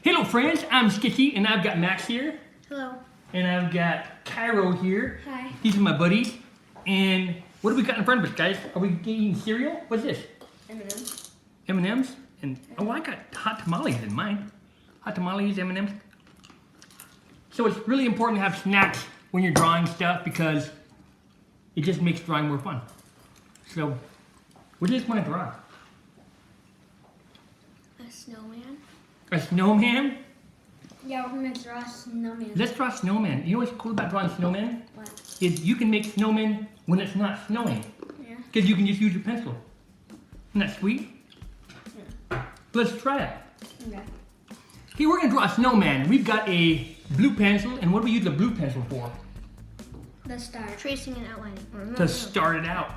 Hello friends, I'm Sketch-e and I've got Max here. Hello. And I've got Kyro here. Hi. These are my buddies. And what do we got in front of us, guys? Are we eating cereal? What's this? M&M's. M&M's? And oh, I got hot tamales in mine. Hot tamales, M&M's. So it's really important to have snacks when you're drawing stuff because it just makes drawing more fun. So, what do you just want to draw? A snowman. A snowman? Yeah, we're gonna draw a snowman. Let's draw a snowman. You know what's cool about drawing snowmen? What? Is you can make snowmen when it's not snowing. Yeah. Because you can just use your pencil. Isn't that sweet? Yeah. Let's try it. Okay. Okay, we're gonna draw a snowman. We've got a blue pencil, and what do we use the blue pencil for? The start. Tracing and outlining. To start it out.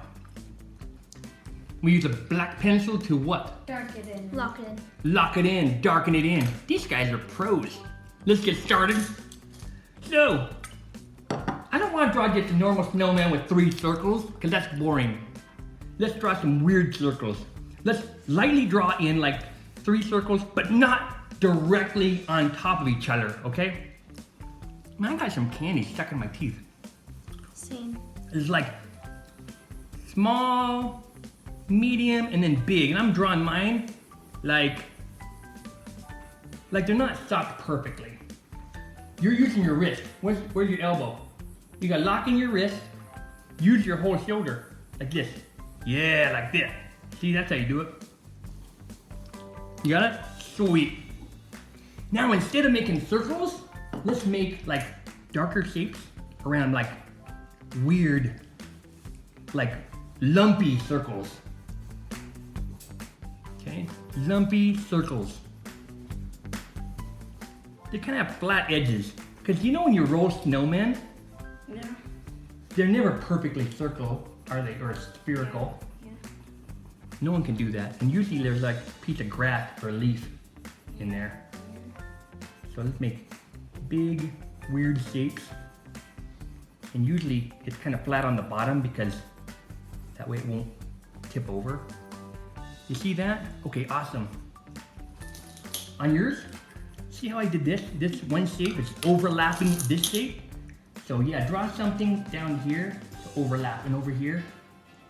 We use a black pencil to what? Dark it in. Lock it in. Lock it in, darken it in. These guys are pros. Let's get started. So, I don't want to draw just a normal snowman with 3 circles, because that's boring. Let's draw some weird circles. Let's lightly draw in like 3 circles, but not directly on top of each other, okay? Man, I got some candy stuck in my teeth. Same. It's like small, medium, and then big. And I'm drawing mine like they're not stopped perfectly. You're using your wrist. Where's your elbow? You got lock in your wrist. Use your whole shoulder like this. Yeah, like this. See, that's how you do it. You got it? Sweet. Now instead of making circles, let's make like darker shapes around like weird, like lumpy circles. Okay, lumpy circles. They kind of have flat edges. Because you know when you roll snowmen, Yeah. they're never perfectly circle, are they? Or spherical. Yeah. No one can do that. And usually there's like a piece of grass or a leaf in there. So let's make big, weird shapes. And usually it's kind of flat on the bottom because that way it won't tip over. You see that? Okay, awesome. On yours, see how I did this? This one shape is overlapping this shape. So yeah, draw something down here to overlap, and over here,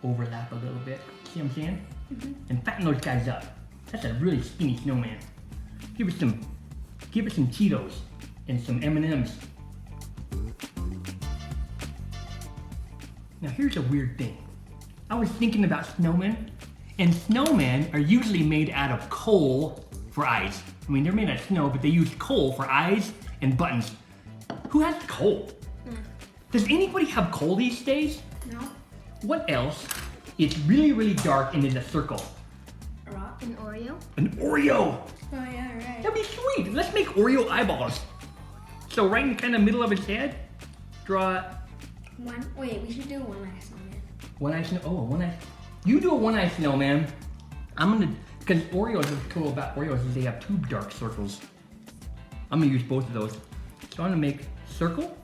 overlap a little bit. See what I'm saying? Mm-hmm. And fatten those guys up. That's a really skinny snowman. Give it some Cheetos and some M&Ms. Now here's a weird thing. I was thinking about snowmen, and snowmen are usually made out of coal for eyes. I mean, they're made out of snow, but they use coal for eyes and buttons. Who has coal? Does anybody have coal these days? No. What else is really, really dark and is a circle? A rock. An Oreo. An Oreo! Oh yeah, right. That'd be sweet. Let's make Oreo eyeballs. So right in kind of middle of his head, draw One. Wait, we should do one eye snowman. one eye snow. Oh, one eye. You do a one eye snowman. I'm gonna, because Oreos, what's cool about Oreos is they have 2 dark circles. I'm gonna use both of those. So I'm gonna make circle.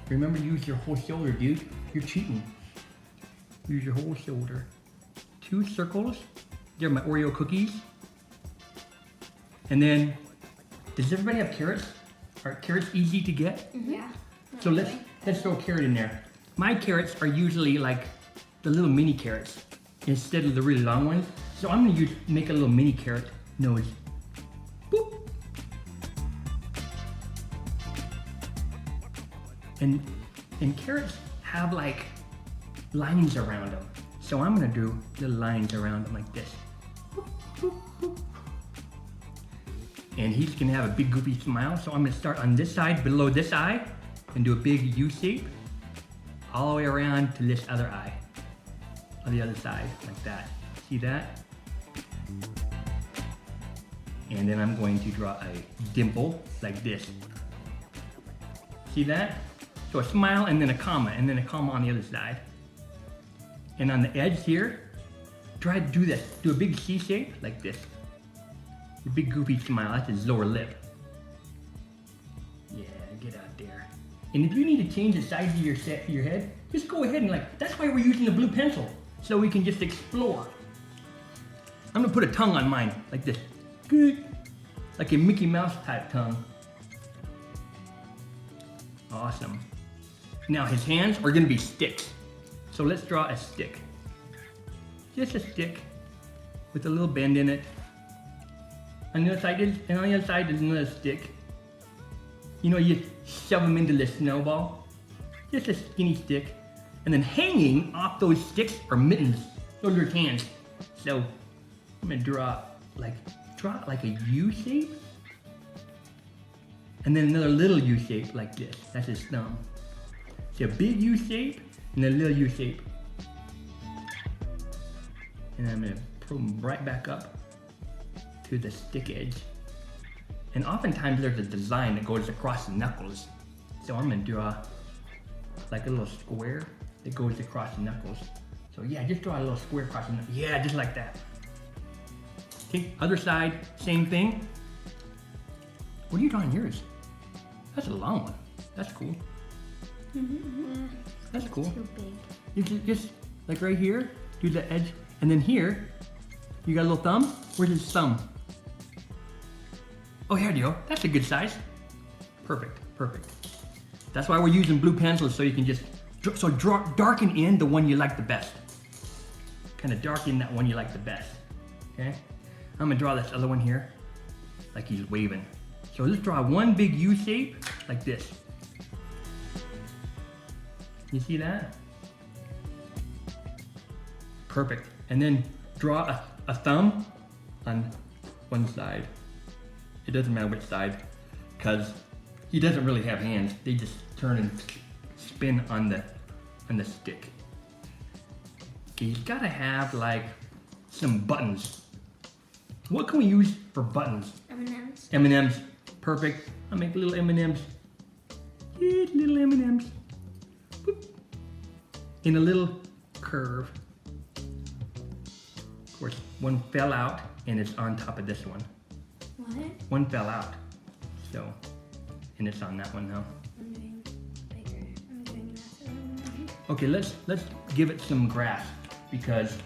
Remember to use your whole shoulder, dude. You're cheating. Use your whole shoulder. 2 circles. They're my Oreo cookies. And then, does everybody have carrots? Are carrots easy to get? Yeah. So let's throw a carrot in there. My carrots are usually like the little mini carrots instead of the really long ones. So I'm gonna make a little mini carrot nose. Boop. And carrots have like lines around them. So I'm gonna do little lines around them like this. Boop, boop, boop. And he's gonna have a big goofy smile. So I'm gonna start on this side below this eye and do a big U shape all the way around to this other eye on the other side like that. See that? And then I'm going to draw a dimple like this. See that? So a smile and then a comma on the other side. And on the edge here, try to do this. Do a big C shape like this. A big goofy smile, that's his lower lip. Yeah, get out there. And if you need to change the size of your head, just go ahead and that's why we're using the blue pencil. So we can just explore. I'm gonna put a tongue on mine, like this. Good. Like a Mickey Mouse type tongue. Awesome. Now his hands are gonna be sticks. So let's draw a stick. Just a stick with a little bend in it. On the other side is, and on the other side is another stick. You know, you shove them into the snowball. Just a skinny stick. And then hanging off those sticks are mittens. Those are his hands. So I'm gonna draw like a U shape. And then another little U shape like this. That's his thumb. So a big U shape and a little U shape. And I'm gonna pull them right back up to the stick edge. And oftentimes there's a design that goes across the knuckles. So I'm gonna draw like a little square that goes across the knuckles. So yeah, just draw a little square across the knuckles. Yeah, just like that. Okay, other side, same thing. What are you drawing yours? That's a long one. That's cool. That's cool. Too big. You just like right here, do the edge, and then here, you got a little thumb. Where's his thumb? Oh, here you go. That's a good size. Perfect, perfect. That's why we're using blue pencils, so you can just darken in the one you like the best. Kind of darken that one you like the best. Okay. I'm gonna draw this other one here, like he's waving. So let's draw one big U shape, like this. You see that? Perfect. And then draw a thumb on one side. It doesn't matter which side, because he doesn't really have hands. They just turn and spin on the stick. Okay, he's gotta have like some buttons. What can we use for buttons? M&Ms. M&Ms. Perfect. I'll make little M&Ms. Little M&Ms. Boop. In a little curve. Of course, one fell out and it's on top of this one. What? One fell out. So, and it's on that one now. I'm doing bigger. I'm doing that. Okay, let's give it some grass, because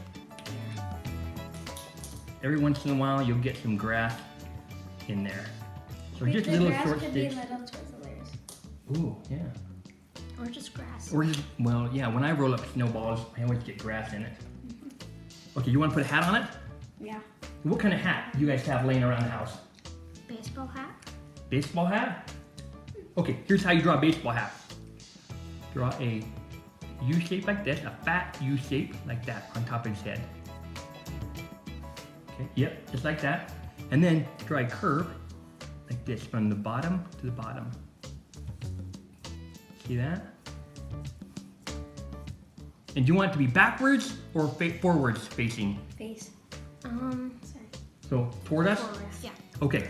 every once in a while you'll get some grass in there. So Wait, just the little grass short could sticks. be little twizzlers. Ooh, yeah. Or just grass. Or just, well, yeah, when I roll up snowballs, I always get grass in it. Okay, you want to put a hat on it? Yeah. What kind of hat do you guys have laying around the house? Baseball hat. Baseball hat? Okay, here's how you draw a baseball hat. Draw a U shape like this, a fat U shape like that on top of his head. Okay, yep, just like that. And then draw a curve like this from the bottom to the bottom. See that? And do you want it to be backwards or forwards facing? Face. Sorry. So toward us? Forward. Yeah. Okay.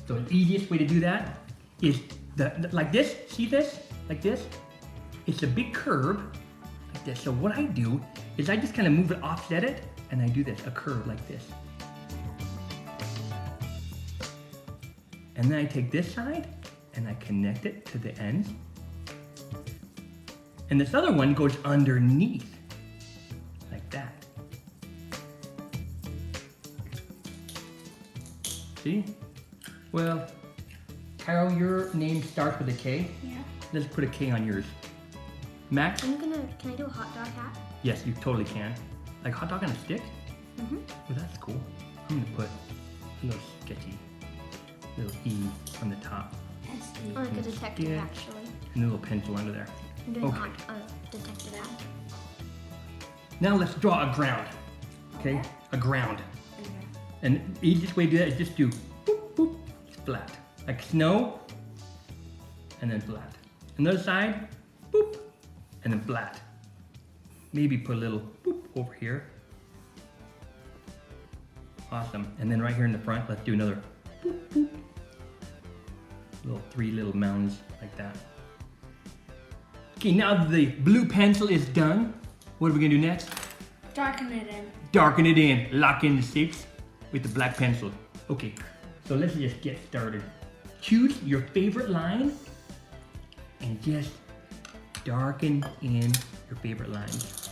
So the easiest way to do that is like this. See this? Like this? It's a big curve like this. So what I do is I just kind of move it, offset it, and I do this, a curve like this. And then I take this side and I connect it to the ends. And this other one goes underneath, like that. See? Well, Kyro, your name starts with a K. Yeah. Let's put a K on yours. Max? Can I do a hot dog hat? Yes, you totally can. Like hot dog on a stick? Mm-hmm. Well, that's cool. I'm gonna put a little sketchy, little E on the top, Or like a detective, Yeah. actually. and a little pencil under there. I'm doing Okay. a detective hat. Now let's draw a ground. Okay? A ground. And the easiest way to do that is just do boop, boop, flat. Like snow, and then flat. Another side, boop, and then flat. Maybe put a little boop over here. Awesome. And then right here in the front, let's do another boop, boop. Three little mounds like that. Okay, now that the blue pencil is done, what are we gonna do next? Darken it in. Darken it in, lock in the shapes with the black pencil. Okay, so let's just get started. Choose your favorite line and just darken in your favorite lines.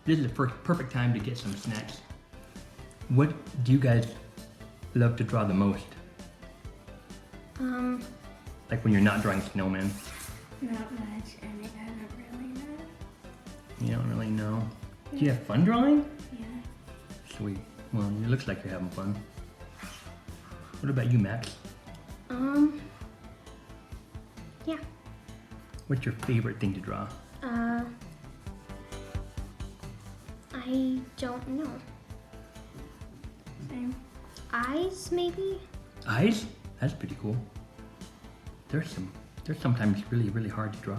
This is the perfect time to get some snacks. What do you guys love to draw the most? Like when you're not drawing snowmen? Not much, and I don't really know. You don't really know. Do you have fun drawing? Yeah. Sweet. Well, it looks like you're having fun. What about you, Max? Yeah. What's your favorite thing to draw? I don't know. Same. Eyes, maybe? Eyes? That's pretty cool. They're sometimes really, really hard to draw.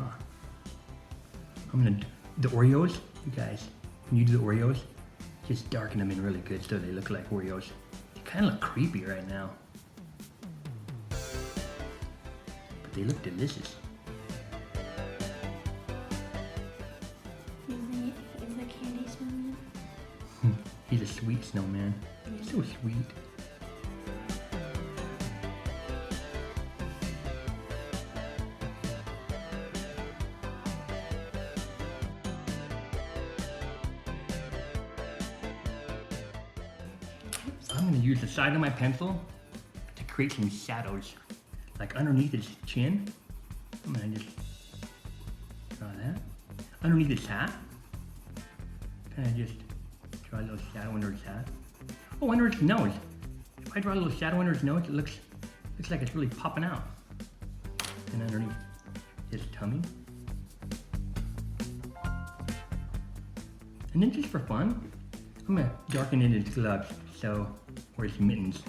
The Oreos, you guys, when you do the Oreos, just darken them in really good so they look like Oreos. They kind of look creepy right now. But they look delicious. He's a candy snowman. He's a sweet snowman. He's so sweet. I'm going to use the side of my pencil to create some shadows. Like underneath his chin. I'm going to just draw that. Underneath his hat. Kind of just draw a little shadow under his hat. Oh, under his nose. If I draw a little shadow under his nose, it looks like it's really popping out. And underneath his tummy. And then just for fun, I'm going to darken in his gloves. So, or his mittens.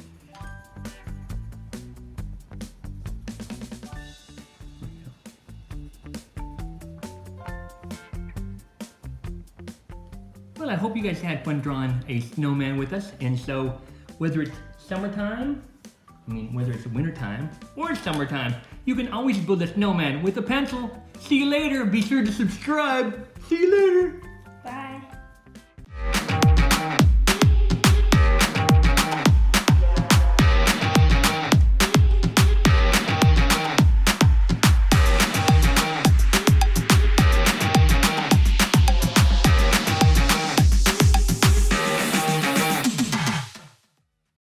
Well, I hope you guys had fun drawing a snowman with us. And so, whether it's summertime, whether it's wintertime or summertime, you can always build a snowman with a pencil. See you later. Be sure to subscribe. See you later.